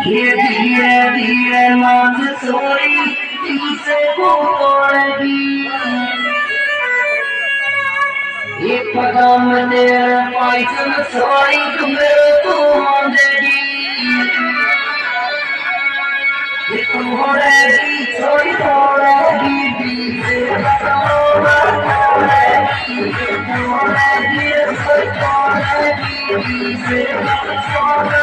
धीरे धीरे मत सोई से बोलेगी ये पदम तेरे पाइसन सोई तुम्हें तू देगी ये तुम्हारी सोई तोड़ेगी से तोड़ेगी तुम्हारी सोई तोड़ेगी से तोड़ेगी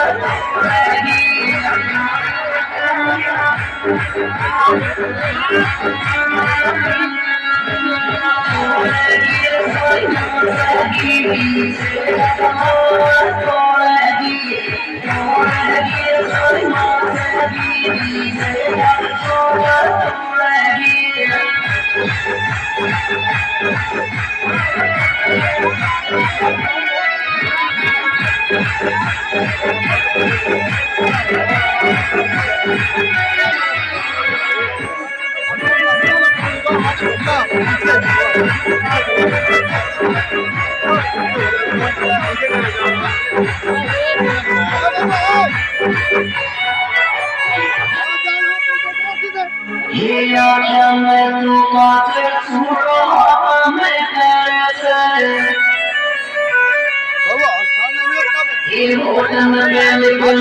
ये आँखें में तू बातें सुनो मैं कैसे ये होटल में लिखो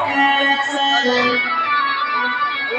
कैसे